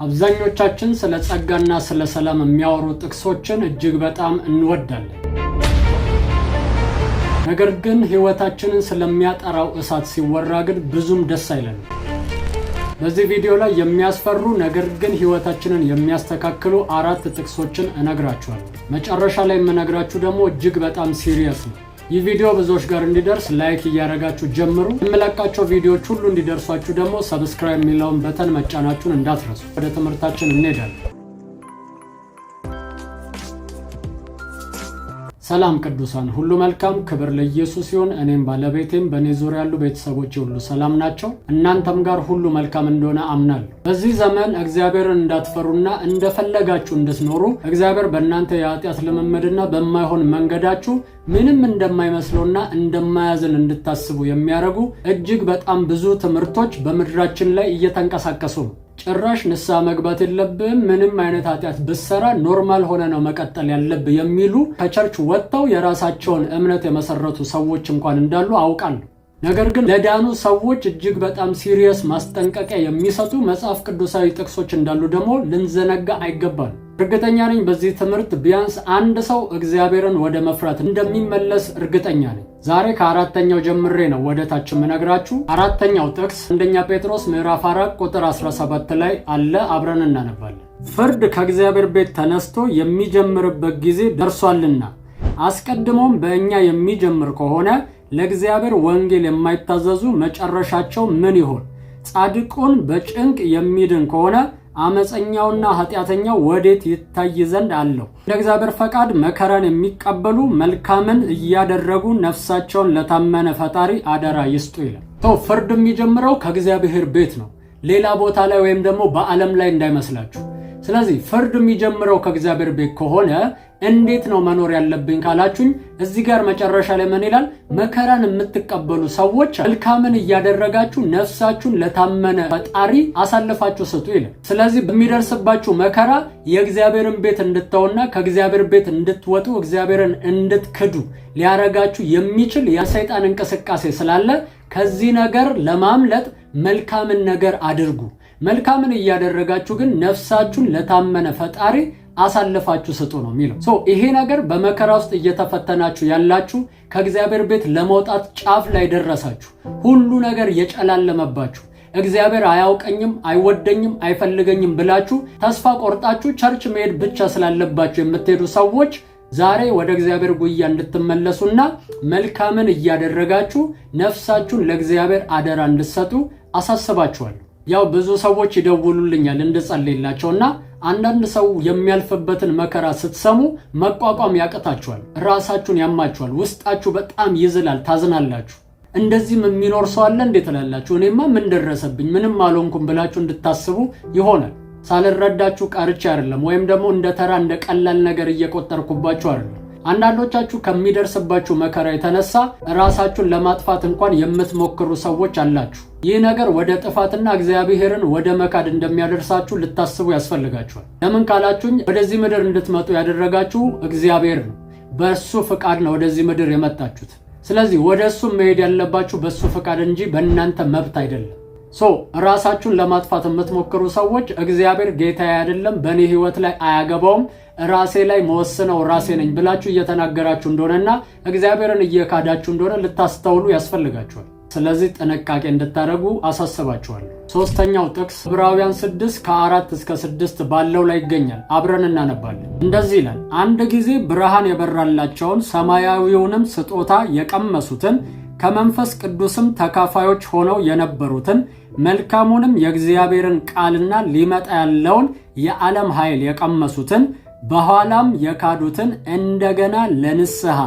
አብዛኞቻችን ስለ ጸጋና ስለ ሰላም የሚያወሩ ጥቅሶችን እጅግ በጣም እንወዳለን። ነገር ግን ህይወታችንን ስለሚያጠራው እሳት ሲወራ ግን ብዙም ደስ አይለንም። በዚህ ቪዲዮ ላይ የሚያስፈሩ ነገር ግን ህይወታችንን የሚያስተካክሉ 4 ጥቅሶችን እነግራችኋለሁ። መጨረሻ ላይ የምነግራችሁ ደግሞ እጅግ በጣም ሲሪየስ ነው። ይህ ቪዲዮ ብዙዎች ጋር እንዲደርስ ላይክ እያደረጋችሁ ጀምሩ። የምለቃቸው ቪዲዮዎች ሁሉ እንዲደርሷችሁ ደግሞ ሰብስክራይብ የሚለውን በተን መጫናችሁን እንዳትረሱ። ወደ ትምህርታችን እንሄዳለን። ሰላም ቅዱሳን ሁሉ መልካም፣ ክብር ለኢየሱስ ይሁን። እኔም ባለቤቴም በኔ ዙሪያ ያሉ ቤተሰቦቼ ሁሉ ሰላም ናቸው። እናንተም ጋር ሁሉ መልካም እንደሆነ አምናለሁ። በዚህ ዘመን እግዚአብሔርን እንዳትፈሩና እንደፈለጋችሁ እንድትኖሩ እግዚአብሔር በእናንተ የኃጢአት ልምምድና በማይሆን መንገዳችሁ ምንም እንደማይመስለውና እንደማያዝን እንድታስቡ የሚያደርጉ እጅግ በጣም ብዙ ትምህርቶች በምድራችን ላይ እየተንቀሳቀሱ ነው። ጭራሽ ንስሐ መግባት የለብህም፣ ምንም አይነት ኃጢአት ብትሰራ ኖርማል ሆነ ነው መቀጠል ያለብህ የሚሉ ከቸርች ወጥተው የራሳቸውን እምነት የመሰረቱ ሰዎች እንኳን እንዳሉ አውቃለሁ። ነገር ግን ለዳኑ ሰዎች እጅግ በጣም ሲሪየስ ማስጠንቀቂያ የሚሰጡ መጽሐፍ ቅዱሳዊ ጥቅሶች እንዳሉ ደግሞ ልንዘነጋ አይገባም። እርግጠኛ ነኝ በዚህ ትምህርት ቢያንስ አንድ ሰው እግዚአብሔርን ወደ መፍራት እንደሚመለስ እርግጠኛ ነኝ። ዛሬ ከአራተኛው ጀምሬ ነው ወደ ታች የምነግራችሁ። አራተኛው ጥቅስ አንደኛ ጴጥሮስ ምዕራፍ 4 ቁጥር 17 ላይ አለ። አብረን እናነባለን። ፍርድ ከእግዚአብሔር ቤት ተነስቶ የሚጀምርበት ጊዜ ደርሷልና አስቀድሞም በእኛ የሚጀምር ከሆነ ለእግዚአብሔር ወንጌል የማይታዘዙ መጨረሻቸው ምን ይሆን? ጻድቁን በጭንቅ የሚድን ከሆነ አመፀኛውና ኃጢአተኛው ወዴት ይታይ ዘንድ አለው? እንደ እግዚአብሔር ፈቃድ መከራን የሚቀበሉ መልካምን እያደረጉ ነፍሳቸውን ለታመነ ፈጣሪ አደራ ይስጡ ይላል። ፍርድ የሚጀምረው ከእግዚአብሔር ቤት ነው፣ ሌላ ቦታ ላይ ወይም ደግሞ በዓለም ላይ እንዳይመስላችሁ። ስለዚህ ፍርድ የሚጀምረው ከእግዚአብሔር ቤት ከሆነ እንዴት ነው መኖር ያለብኝ ካላችሁኝ፣ እዚህ ጋር መጨረሻ ላይ ምን ይላል? መከራን የምትቀበሉ ሰዎች መልካምን እያደረጋችሁ ነፍሳችሁን ለታመነ ፈጣሪ አሳልፋችሁ ስጡ ይላል። ስለዚህ በሚደርስባችሁ መከራ የእግዚአብሔርን ቤት እንድትተውና ከእግዚአብሔር ቤት እንድትወጡ እግዚአብሔርን እንድትክዱ ሊያረጋችሁ የሚችል የሰይጣን እንቅስቃሴ ስላለ ከዚህ ነገር ለማምለጥ መልካምን ነገር አድርጉ። መልካምን እያደረጋችሁ ግን ነፍሳችሁን ለታመነ ፈጣሪ አሳልፋችሁ ስጡ ነው የሚለው። ይሄ ነገር በመከራ ውስጥ እየተፈተናችሁ ያላችሁ፣ ከእግዚአብሔር ቤት ለመውጣት ጫፍ ላይ ደረሳችሁ፣ ሁሉ ነገር የጨላለመባችሁ፣ እግዚአብሔር አያውቀኝም፣ አይወደኝም፣ አይፈልገኝም ብላችሁ ተስፋ ቆርጣችሁ ቸርች መሄድ ብቻ ስላለባችሁ የምትሄዱ ሰዎች ዛሬ ወደ እግዚአብሔር ጉያ እንድትመለሱና መልካምን እያደረጋችሁ ነፍሳችሁን ለእግዚአብሔር አደራ እንድትሰጡ አሳስባችኋለሁ። ያው ብዙ ሰዎች ይደውሉልኛል እንድጸልይላቸውና አንዳንድ ሰው የሚያልፍበትን መከራ ስትሰሙ መቋቋም ያቅታችኋል፣ ራሳችሁን ያማችኋል፣ ውስጣችሁ በጣም ይዝላል፣ ታዝናላችሁ። እንደዚህም የሚኖር ሰው አለ እንዴ ትላላችሁ። እኔማ ምን ደረሰብኝ ምንም አልሆንኩም ብላችሁ እንድታስቡ ይሆናል። ሳልረዳችሁ ቀርቼ አይደለም፣ ወይም ደግሞ እንደ ተራ እንደ ቀላል ነገር እየቆጠርኩባችሁ አይደለም። አንዳንዶቻችሁ ከሚደርስባችሁ መከራ የተነሳ ራሳችሁን ለማጥፋት እንኳን የምትሞክሩ ሰዎች አላችሁ። ይህ ነገር ወደ ጥፋትና እግዚአብሔርን ወደ መካድ እንደሚያደርሳችሁ ልታስቡ ያስፈልጋችኋል። ለምን ካላችሁኝ ወደዚህ ምድር እንድትመጡ ያደረጋችሁ እግዚአብሔር ነው። በእሱ ፍቃድ ነው ወደዚህ ምድር የመጣችሁት። ስለዚህ ወደ እሱ መሄድ ያለባችሁ በእሱ ፍቃድ እንጂ በእናንተ መብት አይደለም። ራሳችሁን ለማጥፋት የምትሞክሩ ሰዎች እግዚአብሔር ጌታዬ አይደለም፣ በእኔ ህይወት ላይ አያገባውም፣ ራሴ ላይ መወስነው ራሴ ነኝ ብላችሁ እየተናገራችሁ እንደሆነና እግዚአብሔርን እየካዳችሁ እንደሆነ ልታስተውሉ ያስፈልጋችኋል። ስለዚህ ጥንቃቄ እንድታደርጉ አሳስባችኋለሁ። ሶስተኛው ጥቅስ ዕብራውያን 6 ከ4 እስከ 6 ባለው ላይ ይገኛል። አብረን እናነባለን። እንደዚህ ይላል፣ አንድ ጊዜ ብርሃን የበራላቸውን ሰማያዊውንም ስጦታ የቀመሱትን ከመንፈስ ቅዱስም ተካፋዮች ሆነው የነበሩትን መልካሙንም የእግዚአብሔርን ቃልና ሊመጣ ያለውን የዓለም ኃይል የቀመሱትን በኋላም የካዱትን እንደገና ለንስሐ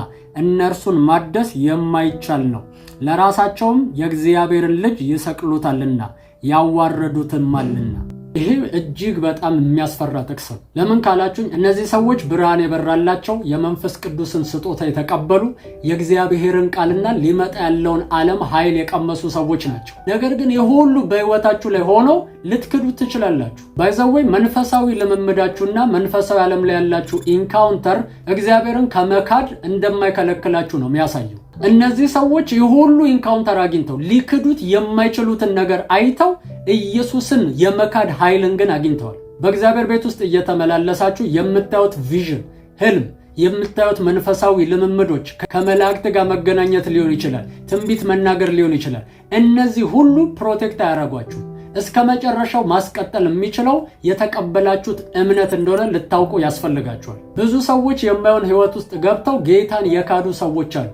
እነርሱን ማደስ የማይቻል ነው። ለራሳቸውም የእግዚአብሔርን ልጅ ይሰቅሉታልና ያዋረዱትማልና። ይሄ እጅግ በጣም የሚያስፈራ ጥቅስ ነው። ለምን ካላችሁኝ እነዚህ ሰዎች ብርሃን የበራላቸው የመንፈስ ቅዱስን ስጦታ የተቀበሉ የእግዚአብሔርን ቃልና ሊመጣ ያለውን ዓለም ኃይል የቀመሱ ሰዎች ናቸው። ነገር ግን የሁሉ በህይወታችሁ ላይ ሆኖ ልትክዱ ትችላላችሁ። ባይዘወይ መንፈሳዊ ልምምዳችሁና መንፈሳዊ ዓለም ላይ ያላችሁ ኢንካውንተር እግዚአብሔርን ከመካድ እንደማይከለክላችሁ ነው የሚያሳየው። እነዚህ ሰዎች የሁሉ ኢንካውንተር አግኝተው ሊክዱት የማይችሉትን ነገር አይተው ኢየሱስን የመካድ ኃይልን ግን አግኝተዋል። በእግዚአብሔር ቤት ውስጥ እየተመላለሳችሁ የምታዩት ቪዥን፣ ህልም፣ የምታዩት መንፈሳዊ ልምምዶች ከመላእክት ጋር መገናኘት ሊሆን ይችላል፣ ትንቢት መናገር ሊሆን ይችላል። እነዚህ ሁሉ ፕሮቴክት አያደርጓችሁ። እስከ መጨረሻው ማስቀጠል የሚችለው የተቀበላችሁት እምነት እንደሆነ ልታውቁ ያስፈልጋችኋል። ብዙ ሰዎች የማይሆን ህይወት ውስጥ ገብተው ጌታን የካዱ ሰዎች አሉ።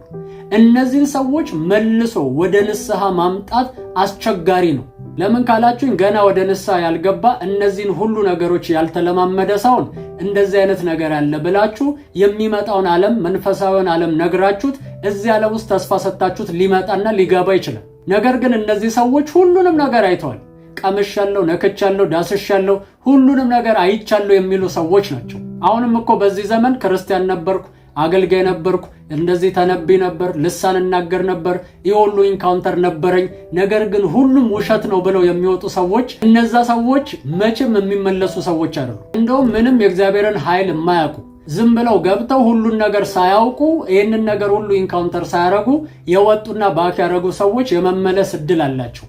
እነዚህን ሰዎች መልሶ ወደ ንስሐ ማምጣት አስቸጋሪ ነው። ለምን ካላችሁኝ ገና ወደ ንስሐ ያልገባ እነዚህን ሁሉ ነገሮች ያልተለማመደ ሰውን እንደዚህ አይነት ነገር አለ ብላችሁ የሚመጣውን ዓለም መንፈሳዊውን ዓለም ነግራችሁት እዚህ ዓለም ውስጥ ተስፋ ሰጣችሁት ሊመጣና ሊገባ ይችላል። ነገር ግን እነዚህ ሰዎች ሁሉንም ነገር አይተዋል። ቀምሻለሁ፣ ነክቻለሁ፣ ዳስሻለሁ፣ ሁሉንም ነገር አይቻለሁ የሚሉ ሰዎች ናቸው። አሁንም እኮ በዚህ ዘመን ክርስቲያን ነበርኩ፣ አገልጋይ ነበርኩ፣ እንደዚህ ተነብይ ነበር፣ ልሳን እናገር ነበር፣ የሁሉ ኢንካውንተር ነበረኝ፣ ነገር ግን ሁሉም ውሸት ነው ብለው የሚወጡ ሰዎች እነዛ ሰዎች መቼም የሚመለሱ ሰዎች አይደሉም። እንደውም ምንም የእግዚአብሔርን ኃይል የማያውቁ ዝም ብለው ገብተው ሁሉን ነገር ሳያውቁ ይህንን ነገር ሁሉ ኢንካውንተር ሳያረጉ የወጡና ባክ ያደረጉ ሰዎች የመመለስ እድል አላቸው።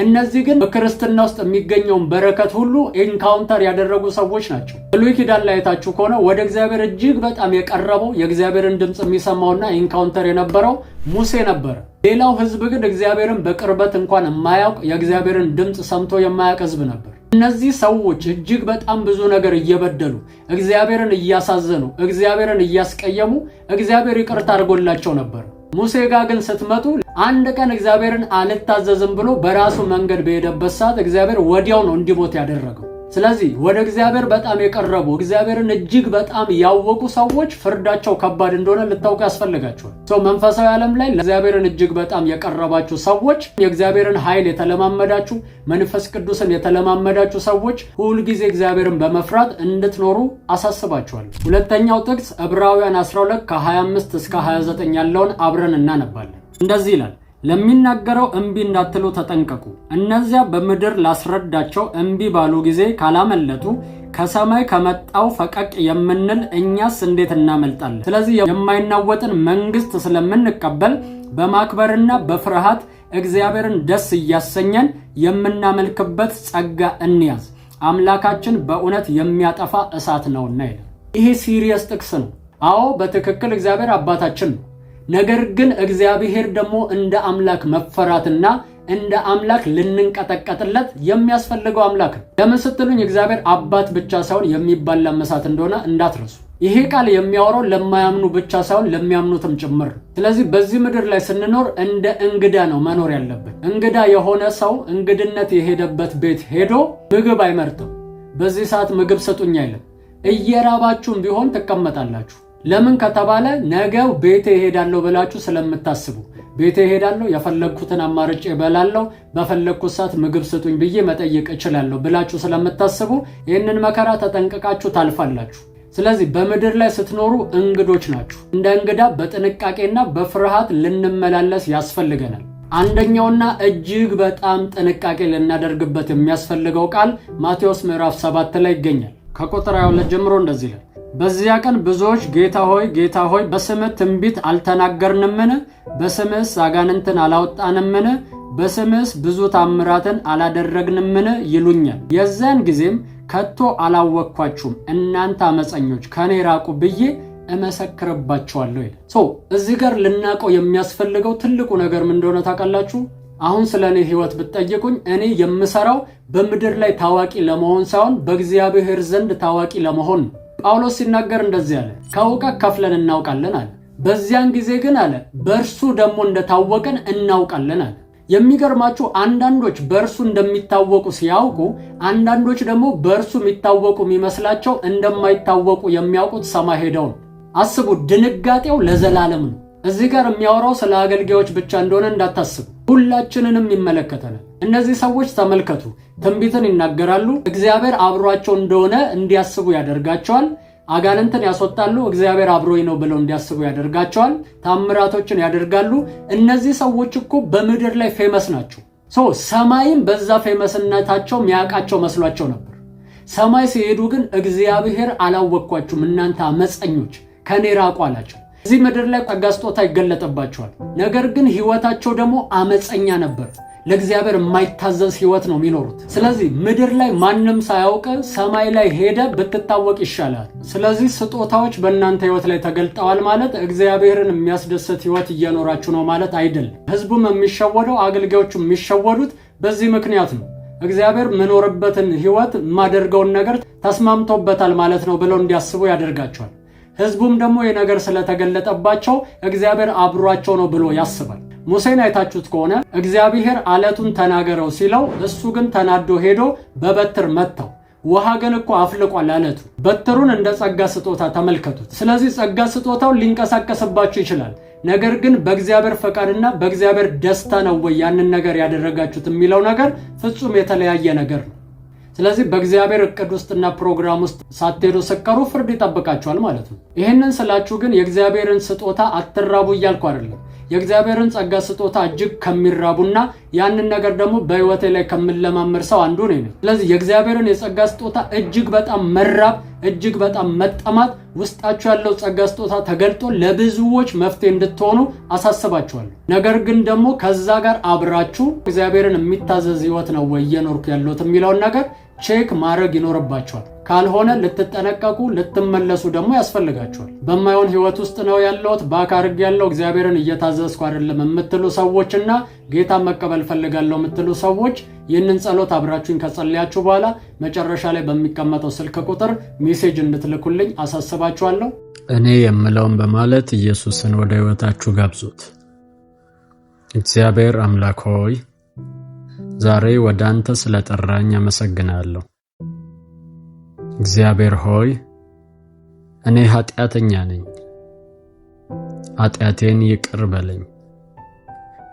እነዚህ ግን በክርስትና ውስጥ የሚገኘውን በረከት ሁሉ ኢንካውንተር ያደረጉ ሰዎች ናቸው። ብሉይ ኪዳን ላይ አይታችሁ ከሆነ ወደ እግዚአብሔር እጅግ በጣም የቀረበው የእግዚአብሔርን ድምፅ የሚሰማውና ኢንካውንተር የነበረው ሙሴ ነበረ። ሌላው ህዝብ ግን እግዚአብሔርን በቅርበት እንኳን የማያውቅ የእግዚአብሔርን ድምፅ ሰምቶ የማያውቅ ህዝብ ነበር። እነዚህ ሰዎች እጅግ በጣም ብዙ ነገር እየበደሉ እግዚአብሔርን እያሳዘኑ እግዚአብሔርን እያስቀየሙ እግዚአብሔር ይቅርታ አድርጎላቸው ነበር። ሙሴ ጋር ግን ስትመጡ አንድ ቀን እግዚአብሔርን አልታዘዝም ብሎ በራሱ መንገድ በሄደበት ሰዓት እግዚአብሔር ወዲያው ነው እንዲሞት ያደረገው። ስለዚህ ወደ እግዚአብሔር በጣም የቀረቡ እግዚአብሔርን እጅግ በጣም ያወቁ ሰዎች ፍርዳቸው ከባድ እንደሆነ ልታውቁ ያስፈልጋቸዋል። መንፈሳዊ ዓለም ላይ ለእግዚአብሔርን እጅግ በጣም የቀረባችሁ ሰዎች፣ የእግዚአብሔርን ኃይል የተለማመዳችሁ መንፈስ ቅዱስን የተለማመዳችሁ ሰዎች ሁልጊዜ እግዚአብሔርን በመፍራት እንድትኖሩ አሳስባችኋል። ሁለተኛው ጥቅስ ዕብራውያን 12 ከ25 እስከ 29 ያለውን አብረን እናነባለን። እንደዚህ ይላል፣ ለሚናገረው እምቢ እንዳትሉ ተጠንቀቁ። እነዚያ በምድር ላስረዳቸው እምቢ ባሉ ጊዜ ካላመለጡ ከሰማይ ከመጣው ፈቀቅ የምንል እኛስ እንዴት እናመልጣለን? ስለዚህ የማይናወጥን መንግስት ስለምንቀበል በማክበርና በፍርሃት እግዚአብሔርን ደስ እያሰኘን የምናመልክበት ጸጋ እንያዝ። አምላካችን በእውነት የሚያጠፋ እሳት ነውና ይላል። ይሄ ሲሪየስ ጥቅስ ነው። አዎ በትክክል እግዚአብሔር አባታችን ነው። ነገር ግን እግዚአብሔር ደግሞ እንደ አምላክ መፈራትና እንደ አምላክ ልንንቀጠቀጥለት የሚያስፈልገው አምላክ ነው። ለምን ስትሉኝ እግዚአብሔር አባት ብቻ ሳይሆን የሚባላ እሳት እንደሆነ እንዳትረሱ። ይሄ ቃል የሚያወራው ለማያምኑ ብቻ ሳይሆን ለሚያምኑትም ጭምር ነው። ስለዚህ በዚህ ምድር ላይ ስንኖር እንደ እንግዳ ነው መኖር ያለብን። እንግዳ የሆነ ሰው እንግድነት የሄደበት ቤት ሄዶ ምግብ አይመርጥም። በዚህ ሰዓት ምግብ ስጡኝ አይልም። እየራባችሁም ቢሆን ትቀመጣላችሁ። ለምን ከተባለ ነገው ቤቴ እሄዳለሁ ብላችሁ ስለምታስቡ፣ ቤቴ እሄዳለሁ፣ የፈለግኩትን አማርጬ እበላለሁ፣ በፈለግኩት ሰዓት ምግብ ስጡኝ ብዬ መጠየቅ እችላለሁ ብላችሁ ስለምታስቡ ይህንን መከራ ተጠንቅቃችሁ ታልፋላችሁ። ስለዚህ በምድር ላይ ስትኖሩ እንግዶች ናችሁ። እንደ እንግዳ በጥንቃቄና በፍርሃት ልንመላለስ ያስፈልገናል። አንደኛውና እጅግ በጣም ጥንቃቄ ልናደርግበት የሚያስፈልገው ቃል ማቴዎስ ምዕራፍ 7 ላይ ይገኛል። ከቁጥር 22 ጀምሮ እንደዚህ ይላል፣ በዚያ ቀን ብዙዎች ጌታ ሆይ ጌታ ሆይ በስምህ ትንቢት አልተናገርንምን? በስምህስ አጋንንትን አላወጣንምን? በስምህስ ብዙ ታምራትን አላደረግንምን? ይሉኛል። የዚያን ጊዜም ከቶ አላወቅኳችሁም እናንተ አመፀኞች ከኔ ራቁ ብዬ እመሰክርባችኋለሁ ይላል። እዚህ ጋር ልናውቀው የሚያስፈልገው ትልቁ ነገር ምን እንደሆነ ታውቃላችሁ? አሁን ስለ እኔ ህይወት ብትጠይቁኝ እኔ የምሰራው በምድር ላይ ታዋቂ ለመሆን ሳይሆን በእግዚአብሔር ዘንድ ታዋቂ ለመሆን ነው። ጳውሎስ ሲናገር እንደዚህ አለ፣ ከእውቀት ከፍለን እናውቃለን አለ። በዚያን ጊዜ ግን አለ በእርሱ ደግሞ እንደታወቀን እናውቃለን አለ። የሚገርማችሁ አንዳንዶች በእርሱ እንደሚታወቁ ሲያውቁ፣ አንዳንዶች ደግሞ በእርሱ የሚታወቁ የሚመስላቸው እንደማይታወቁ የሚያውቁት ሰማይ ሄደው ነው። አስቡ፣ ድንጋጤው ለዘላለም ነው። እዚህ ጋር የሚያወራው ስለ አገልጋዮች ብቻ እንደሆነ እንዳታስቡ፣ ሁላችንንም ይመለከተናል። እነዚህ ሰዎች ተመልከቱ፣ ትንቢትን ይናገራሉ፣ እግዚአብሔር አብሯቸው እንደሆነ እንዲያስቡ ያደርጋቸዋል። አጋንንትን ያስወጣሉ፣ እግዚአብሔር አብሮኝ ነው ብለው እንዲያስቡ ያደርጋቸዋል። ታምራቶችን ያደርጋሉ። እነዚህ ሰዎች እኮ በምድር ላይ ፌመስ ናቸው። ሰማይም በዛ ፌመስነታቸው ሚያውቃቸው መስሏቸው ነበር። ሰማይ ሲሄዱ ግን እግዚአብሔር አላወቅኳችሁም እናንተ አመፀኞች ከኔ ራቁ አላቸው። እዚህ ምድር ላይ ጸጋ ስጦታ ይገለጥባቸዋል። ነገር ግን ህይወታቸው ደግሞ አመፀኛ ነበር። ለእግዚአብሔር የማይታዘዝ ህይወት ነው የሚኖሩት። ስለዚህ ምድር ላይ ማንም ሳያውቅ ሰማይ ላይ ሄደ ብትታወቅ ይሻላል። ስለዚህ ስጦታዎች በእናንተ ህይወት ላይ ተገልጠዋል ማለት እግዚአብሔርን የሚያስደስት ህይወት እየኖራችሁ ነው ማለት አይደለም። ህዝቡም የሚሸወደው፣ አገልጋዮቹም የሚሸወዱት በዚህ ምክንያት ነው። እግዚአብሔር የምኖርበትን ህይወት የማደርገውን ነገር ተስማምቶበታል ማለት ነው ብለው እንዲያስቡ ያደርጋቸዋል። ህዝቡም ደግሞ የነገር ስለተገለጠባቸው እግዚአብሔር አብሯቸው ነው ብሎ ያስባል። ሙሴን አይታችሁት ከሆነ እግዚአብሔር አለቱን ተናገረው ሲለው እሱ ግን ተናዶ ሄዶ በበትር መታው። ውሃ ግን እኮ አፍልቋል አለቱ። በትሩን እንደ ጸጋ ስጦታ ተመልከቱት። ስለዚህ ጸጋ ስጦታው ሊንቀሳቀስባችሁ ይችላል። ነገር ግን በእግዚአብሔር ፈቃድና በእግዚአብሔር ደስታ ነው ወይ ያንን ነገር ያደረጋችሁት የሚለው ነገር ፍጹም የተለያየ ነገር ነው። ስለዚህ በእግዚአብሔር እቅድ ውስጥና ፕሮግራም ውስጥ ሳትሄዱ ስቀሩ ፍርድ ይጠብቃችኋል ማለት ነው። ይህንን ስላችሁ ግን የእግዚአብሔርን ስጦታ አትራቡ እያልኩ አይደለም። የእግዚአብሔርን ጸጋ ስጦታ እጅግ ከሚራቡና ያንን ነገር ደግሞ በህይወቴ ላይ ከምለማመር ሰው አንዱ ነኝ። ስለዚህ የእግዚአብሔርን የጸጋ ስጦታ እጅግ በጣም መራብ፣ እጅግ በጣም መጠማት፣ ውስጣችሁ ያለው ጸጋ ስጦታ ተገልጦ ለብዙዎች መፍትሄ እንድትሆኑ አሳስባችኋለሁ። ነገር ግን ደግሞ ከዛ ጋር አብራችሁ እግዚአብሔርን የሚታዘዝ ህይወት ነው ወይ እየኖርኩ ያለሁት የሚለውን ነገር ቼክ ማድረግ ይኖርባችኋል። ካልሆነ ልትጠነቀቁ ልትመለሱ ደግሞ ያስፈልጋችኋል። በማይሆን ህይወት ውስጥ ነው ያለሁት፣ ባካርግ ያለው እግዚአብሔርን እየታዘዝኩ አይደለም የምትሉ ሰዎችና ጌታን መቀበል ፈልጋለሁ የምትሉ ሰዎች ይህንን ጸሎት አብራችሁን ከጸለያችሁ በኋላ መጨረሻ ላይ በሚቀመጠው ስልክ ቁጥር ሜሴጅ እንድትልኩልኝ አሳስባችኋለሁ። እኔ የምለውን በማለት ኢየሱስን ወደ ህይወታችሁ ጋብዙት። እግዚአብሔር አምላክ ሆይ ዛሬ ወደ አንተ ስለጠራኝ አመሰግናለሁ። እግዚአብሔር ሆይ እኔ ኃጢአተኛ ነኝ። ኃጢአቴን ይቅር በለኝ፣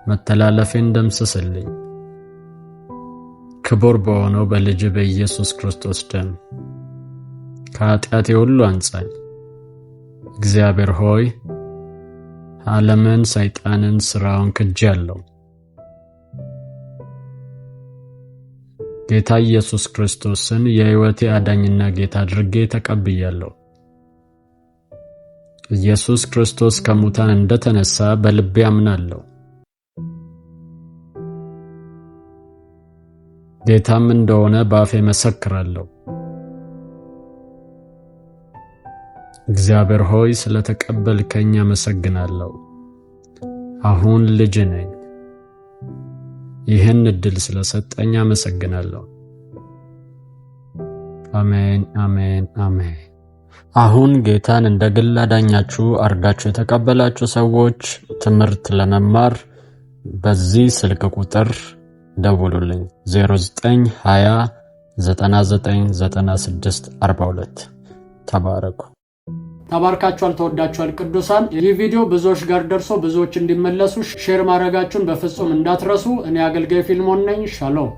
መተላለፌን ደምስስልኝ። ክቡር በሆነው በልጅ በኢየሱስ ክርስቶስ ደም ከኃጢአቴ ሁሉ አንጻኝ። እግዚአብሔር ሆይ ዓለምን፣ ሰይጣንን፣ ሥራውን ክጄአለሁ። ጌታ ኢየሱስ ክርስቶስን የሕይወቴ አዳኝና ጌታ አድርጌ ተቀብያለሁ። ኢየሱስ ክርስቶስ ከሙታን እንደተነሳ በልቤ አምናለሁ። ጌታም እንደሆነ በአፌ መሰክራለሁ። እግዚአብሔር ሆይ ስለተቀበልከኝ አመሰግናለሁ። አሁን ልጅ ነኝ። ይህን እድል ስለሰጠኝ አመሰግናለሁ። አሜን፣ አሜን፣ አሜን። አሁን ጌታን እንደ ግል አዳኛችሁ አርጋችሁ የተቀበላችሁ ሰዎች ትምህርት ለመማር በዚህ ስልክ ቁጥር ደውሉልኝ 0920 9996 42። ተባረኩ። ተባርካችኋል፣ ተወዳችኋል ቅዱሳን። ይህ ቪዲዮ ብዙዎች ጋር ደርሶ ብዙዎች እንዲመለሱ ሼር ማድረጋችሁን በፍጹም እንዳትረሱ። እኔ አገልጋይ ፊልሞን ነኝ። ሻሎም።